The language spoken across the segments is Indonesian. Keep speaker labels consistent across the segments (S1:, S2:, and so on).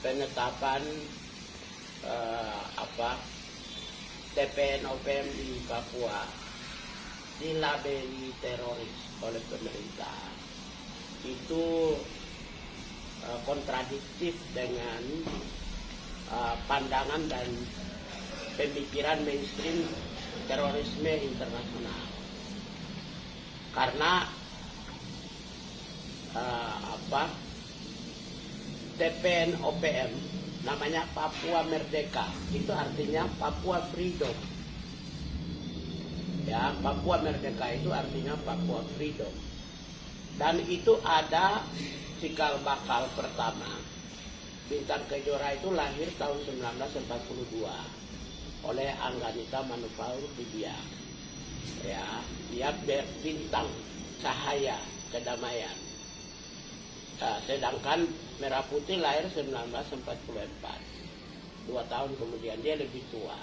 S1: penetapan TPN-OPM di Papua dilabeli teroris oleh pemerintah itu kontradiktif dengan pandangan dan pemikiran mainstream terorisme internasional. Karena TPN-OPM namanya Papua Merdeka, itu artinya Papua Freedom. Ya, Papua Merdeka itu artinya Papua Freedom. Dan itu ada cikal bakal pertama. Bintang Kejora itu lahir tahun 1942 oleh Angganita Manufaur Bibiak. Ya, dia bintang cahaya kedamaian. Sedangkan Merah Putih lahir 1944. 2 tahun kemudian, dia lebih tua.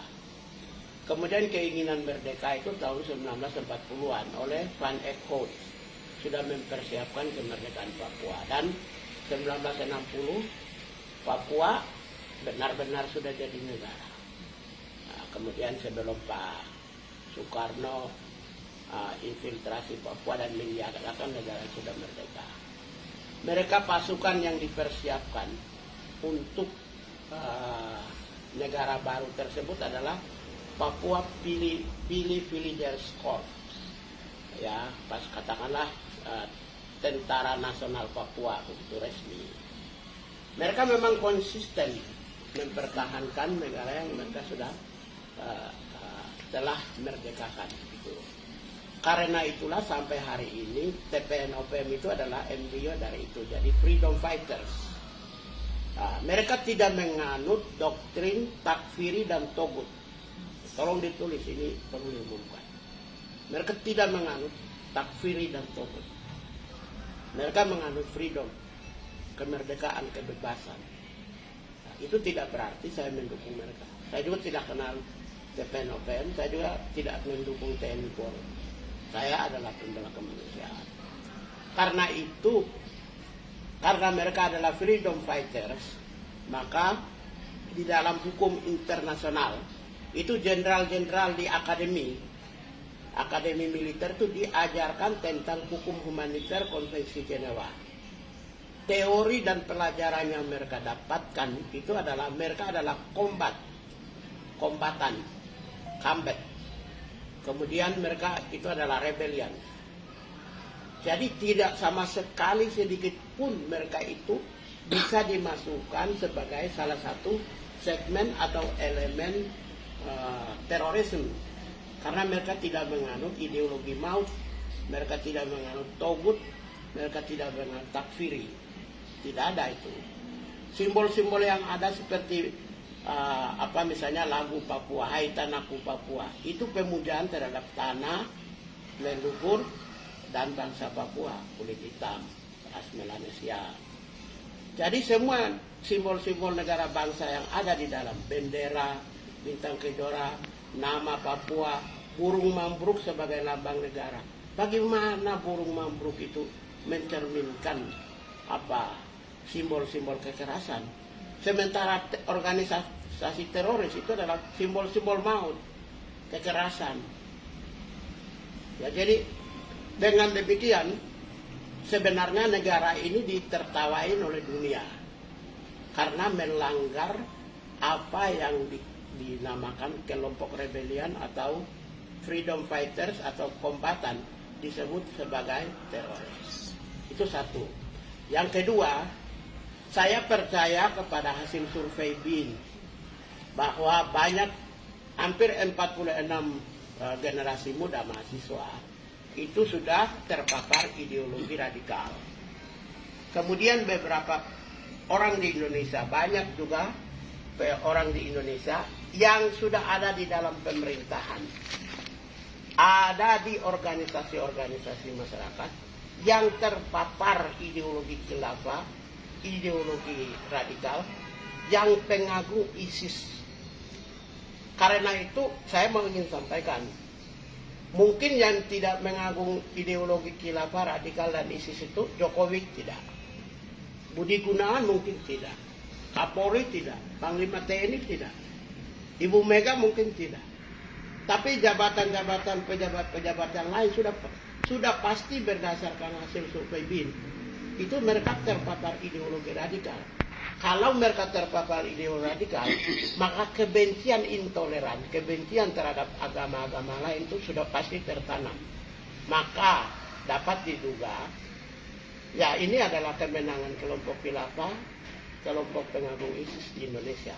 S1: Kemudian keinginan merdeka itu tahun 1940-an oleh Van Eck Hout sudah mempersiapkan kemerdekaan Papua. Dan 1960 Papua benar-benar sudah jadi negara. Kemudian sebelum Pak Soekarno infiltrasi Papua dan menyatakan negara sudah merdeka. Mereka pasukan yang dipersiapkan untuk negara baru tersebut adalah Papua Pili Villagers Corps. Ya, pas katakanlah Tentara Nasional Papua itu resmi. Mereka memang konsisten mempertahankan negara yang mereka sudah telah merdekakan. Gitu. Karena itulah sampai hari ini TPN-OPM itu adalah embrio dari itu, jadi freedom fighters. Mereka tidak menganut doktrin takfiri dan togut. Tolong ditulis, ini perlu diumumkan. Mereka tidak menganut takfiri dan togut. Mereka menganut freedom, kemerdekaan, kebebasan. Itu tidak berarti saya mendukung mereka. Saya juga tidak kenal TPN-OPM, saya juga tidak mendukung TNI Polri. Saya adalah pembela kemanusiaan. Karena itu, karena mereka adalah freedom fighters, maka di dalam hukum internasional itu jenderal-jenderal di akademi militer itu diajarkan tentang hukum humaniter Konvensi Jenewa. Teori dan pelajaran yang mereka dapatkan itu adalah mereka adalah kombatan. Kemudian mereka itu adalah rebellion. Jadi tidak sama sekali sedikit pun mereka itu bisa dimasukkan sebagai salah satu segmen atau elemen terorisme. Karena mereka tidak menganut ideologi maut, mereka tidak menganut togut, mereka tidak menganut takfiri. Tidak ada itu. Simbol-simbol yang ada seperti misalnya lagu Papua, Hai Tanahku Papua, itu pemujaan terhadap tanah, leluhur dan bangsa Papua, kulit hitam, ras Melanesia. Jadi semua simbol-simbol negara bangsa yang ada di dalam bendera, bintang kejora, nama Papua, burung mambruk sebagai lambang negara. Bagaimana burung mambruk itu mencerminkan simbol-simbol kekerasan? Sementara organisasi teroris itu adalah simbol-simbol maut, kekerasan. Ya, jadi dengan demikian sebenarnya negara ini ditertawain oleh dunia karena melanggar apa yang dinamakan kelompok rebellion atau freedom fighters atau kombatan disebut sebagai teroris. Itu satu. Yang kedua, saya percaya kepada hasil survei BIN bahwa hampir 46 generasi muda mahasiswa itu sudah terpapar ideologi radikal. Kemudian beberapa orang di Indonesia, banyak juga orang di Indonesia yang sudah ada di dalam pemerintahan, ada di organisasi-organisasi masyarakat yang terpapar ideologi khilafah, ideologi radikal, yang pengagum ISIS. Karena itu saya mau ingin sampaikan, mungkin yang tidak mengagung ideologi khilafah, radikal dan ISIS itu Jokowi tidak, Budi Gunawan mungkin tidak, Kapolri tidak, Panglima TNI tidak, Ibu Mega mungkin tidak. Tapi jabatan-jabatan pejabat-pejabat yang lain sudah pasti berdasarkan hasil survei BIN. Itu mereka terpapar ideologi radikal. Kalau mereka terpapar ideologi radikal, maka kebencian intoleran, kebencian terhadap agama-agama lain itu sudah pasti tertanam. Maka dapat diduga, ya ini adalah kemenangan kelompok khilafah, kelompok pengagum ISIS di Indonesia.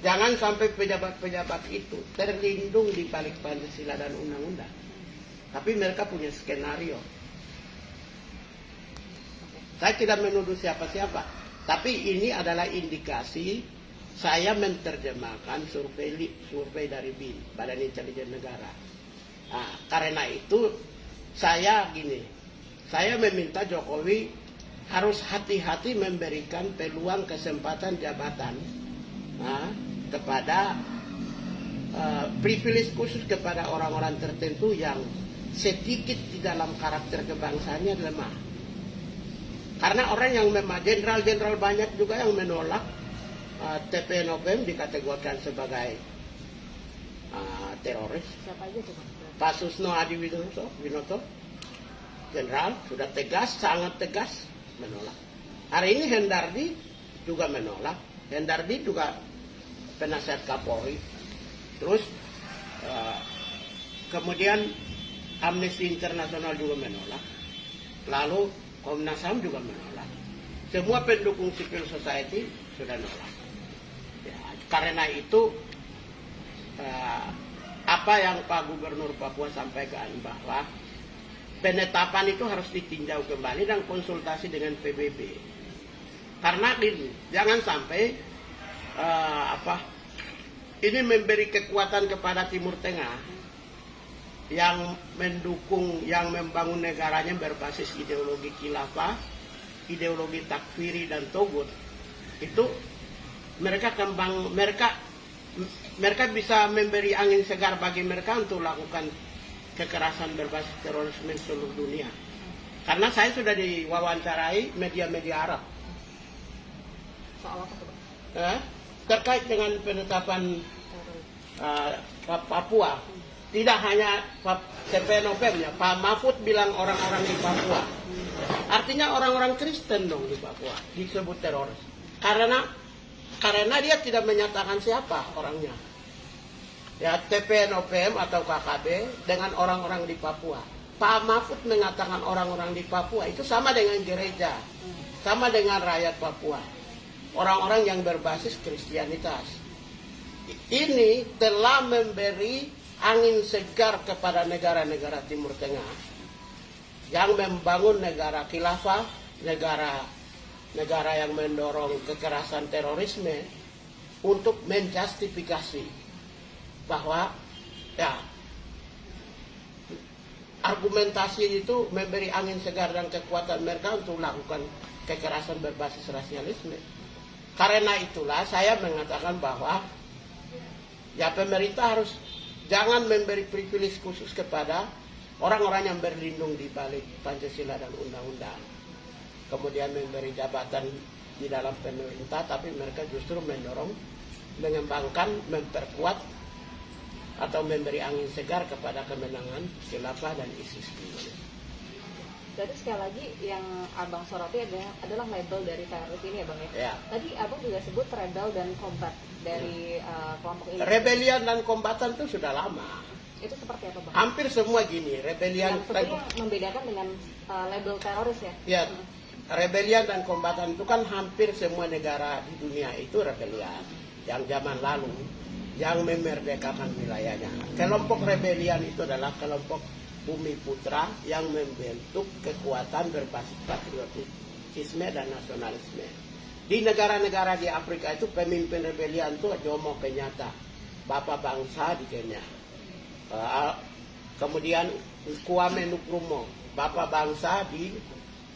S1: Jangan sampai pejabat-pejabat itu terlindung di balik Pancasila dan undang-undang. Tapi mereka punya skenario. Saya tidak menuduh siapa-siapa, tapi ini adalah indikasi saya menerjemahkan survei dari BIN, Badan Intelijen Negara. Nah, karena itu saya meminta Jokowi harus hati-hati memberikan peluang kesempatan jabatan kepada privilege khusus kepada orang-orang tertentu yang sedikit di dalam karakter kebangsaannya lemah. Karena orang yang memang jenderal-jenderal banyak juga yang menolak TPNOPM dikategorikan sebagai teroris.
S2: Siapa aja coba?
S1: Pak Susno Hadi Winoto, jenderal sudah tegas, sangat tegas menolak. Hari ini Hendardi juga menolak. Hendardi juga penasihat Kapolri. Terus kemudian Amnesty International juga menolak. Lalu Komnas HAM juga menolak. Semua pendukung civil society sudah menolak. Ya, karena itu apa yang Pak Gubernur Papua sampaikan bahwa penetapan itu harus ditinjau kembali dan konsultasi dengan PBB. Karena ini jangan sampai ini memberi kekuatan kepada Timur Tengah yang mendukung, yang membangun negaranya berbasis ideologi khilafah, ideologi takfiri dan togut. Itu mereka bisa memberi angin segar bagi mereka untuk lakukan kekerasan berbasis terorisme di seluruh dunia. Karena saya sudah diwawancarai media-media Arab.
S2: Soal apa tuh,
S1: terkait dengan penetapan Papua. Tidak hanya TPNOPM-nya, Pak Mahfud bilang orang-orang di Papua. Artinya orang-orang Kristen dong di Papua disebut teroris. Karena dia tidak menyatakan siapa orangnya. Ya, TPNOPM atau KKB dengan orang-orang di Papua. Pak Mahfud mengatakan orang-orang di Papua itu sama dengan gereja, sama dengan rakyat Papua. Orang-orang yang berbasis Kristianitas. Ini telah memberi angin segar kepada negara-negara Timur Tengah yang membangun negara khilafah, negara yang mendorong kekerasan terorisme untuk menjustifikasi bahwa ya argumentasi itu memberi angin segar dan kekuatan mereka untuk melakukan kekerasan berbasis rasialisme. Karena itulah saya mengatakan bahwa ya pemerintah harus jangan memberi privilege khusus kepada orang-orang yang berlindung di balik Pancasila dan undang-undang. Kemudian memberi jabatan di dalam pemerintah, tapi mereka justru mendorong, mengembangkan, memperkuat, atau memberi angin segar kepada kemenangan khilafah dan ISIS di Indonesia.
S2: Jadi sekali lagi yang Abang soroti adalah label dari teroris ini ya Bang ya?
S1: Ya.
S2: Tadi Abang juga sebut rebel dan combat dari kelompok ini.
S1: Rebellion dan kombatan itu sudah lama.
S2: Itu seperti apa Bang?
S1: Hampir semua gini, rebellion.
S2: Yang tentunya membedakan dengan label teroris ya?
S1: Ya, rebellion dan kombatan itu kan hampir semua negara di dunia itu rebellion. Yang zaman lalu, yang memerdekakan wilayahnya. Kelompok rebellion itu adalah kelompok Bumi Putra yang membentuk kekuatan berbasis patriotisme dan nasionalisme. Di negara-negara di Afrika itu pemimpin rebellion itu Jomo Kenyatta, Bapak Bangsa di Kenya. Kemudian Kwame Nkrumah, Bapak Bangsa di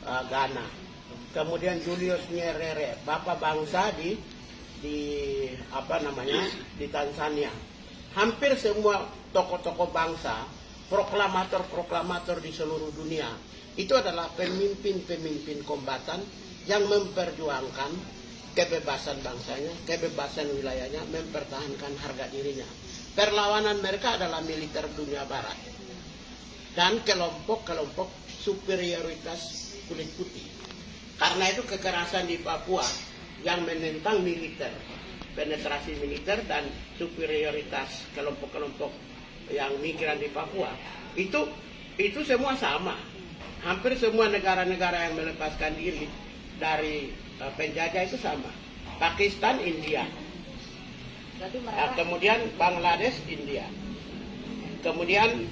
S1: Ghana. Kemudian Julius Nyerere, Bapak Bangsa di Tanzania. Hampir semua tokoh-tokoh bangsa, proklamator-proklamator di seluruh dunia itu adalah pemimpin-pemimpin kombatan yang memperjuangkan kebebasan bangsanya, kebebasan wilayahnya, mempertahankan harga dirinya. Perlawanan mereka adalah militer dunia barat dan kelompok-kelompok superioritas kulit putih. Karena itu kekerasan di Papua yang menentang militer, penetrasi militer dan superioritas kelompok-kelompok yang migran di Papua, itu semua sama. Hampir semua negara-negara yang melepaskan diri dari penjajah itu sama. Pakistan, India.
S2: Berarti mereka
S1: Kemudian Bangladesh, India. Kemudian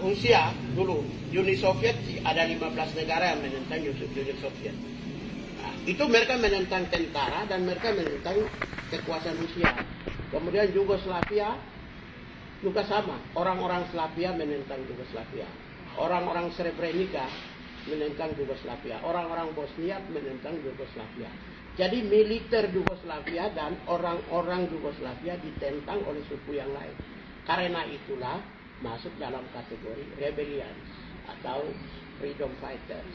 S1: Rusia dulu, Uni Soviet ada 15 negara yang menentang Uni Soviet. Nah, itu mereka menentang tentara dan mereka menentang kekuasaan Rusia. Kemudian Yugoslavia juga sama, orang-orang Slavia menentang Yugoslavia. Orang-orang Srebrenica menentang Yugoslavia. Orang-orang Bosnia menentang Yugoslavia. Jadi militer Yugoslavia dan orang-orang Yugoslavia ditentang oleh suku yang lain. Karena itulah masuk dalam kategori rebellions atau freedom fighters.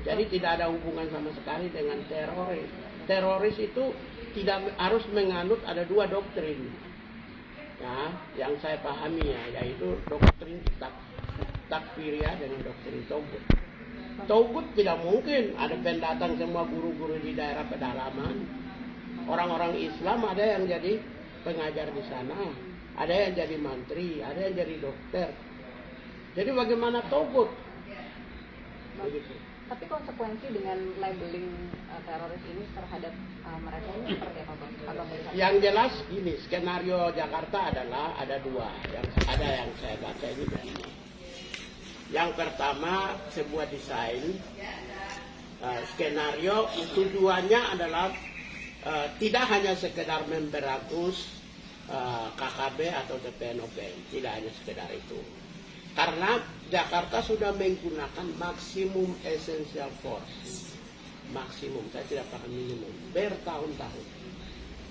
S1: Jadi tidak ada hubungan sama sekali dengan teroris. Teroris itu tidak harus menganut, ada dua doktrin. Nah, yang saya pahami yaitu doktrin takfiriyah dengan doktrin Togut. Togut tidak mungkin ada pendatang semua guru-guru di daerah pedalaman. Orang-orang Islam ada yang jadi pengajar di sana, ada yang jadi mantri, ada yang jadi dokter. Jadi bagaimana Togut? Begitu.
S2: Tapi konsekuensi dengan labeling teroris ini terhadap mereka ini seperti apa, Bang?
S1: Yang jelas ini skenario Jakarta adalah ada dua. Yang saya baca ini begini. Yang pertama, sebuah desain skenario tujuannya adalah tidak hanya sekedar memberangus KKB atau TPNOP, tidak hanya sekedar itu. Karena Jakarta sudah menggunakan maksimum essential force, maksimum, saya tidak paham minimum, bertahun-tahun,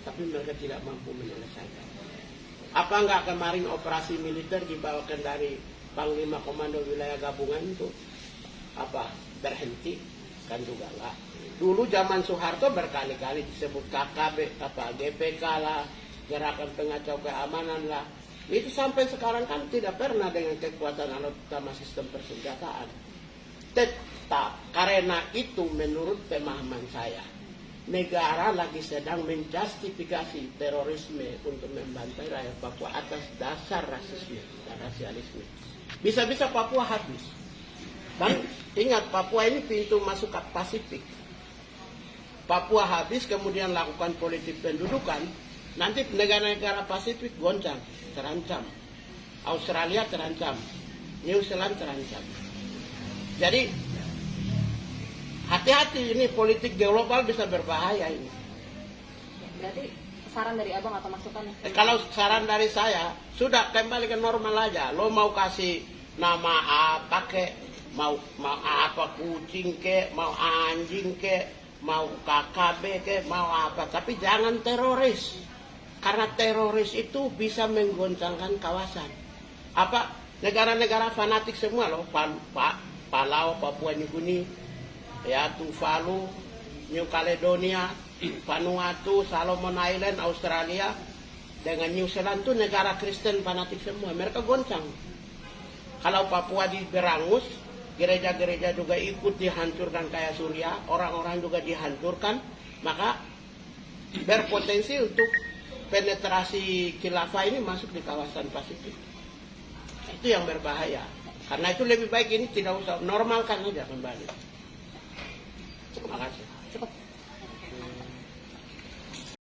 S1: tapi mereka tidak mampu menyelesaikan. Apa enggak kemarin operasi militer dibawakan dari Panglima Komando Wilayah Gabungan itu berhenti? Kan juga enggak. Dulu zaman Soeharto berkali-kali disebut KKB, GPK lah, Gerakan Pengacau Keamanan lah. Itu sampai sekarang kan tidak pernah dengan kekuatan alat utama sistem persenjataan. Tetap karena itu menurut pemahaman saya, negara lagi sedang menjustifikasi terorisme untuk membantai rakyat Papua atas dasar rasisme dan rasialisme. Bisa-bisa Papua habis. Dan ingat, Papua ini pintu masuk ke Pasifik. Papua habis, kemudian lakukan politik pendudukan, nanti negara-negara Pasifik goncang, terancam. Australia terancam, New Zealand terancam. Jadi hati-hati, ini politik global bisa berbahaya ini.
S2: Berarti saran dari Abang atau masukan?
S1: Kalau saran dari saya, sudah kembali ke normal aja. Lo mau kasih nama apa ke, mau apa kucing ke, mau anjing ke, mau KKB ke, mau apa, tapi jangan teroris. Karena teroris itu bisa menggoncangkan kawasan. Negara-negara fanatik semua loh, Palau, Papua New Guinea, Tuvalu, New Caledonia, Vanuatu, Solomon Island, Australia, dengan New Zealand itu negara Kristen fanatik semua. Mereka goncang. Kalau Papua diberangus, gereja-gereja juga ikut dihancurkan kayak Suriah, orang-orang juga dihancurkan, maka berpotensi untuk penetrasi khilafah ini masuk di kawasan Pasifik. Itu yang berbahaya. Karena itu lebih baik ini tidak usah, normalkan aja kembali. Terima kasih.
S2: Cepat.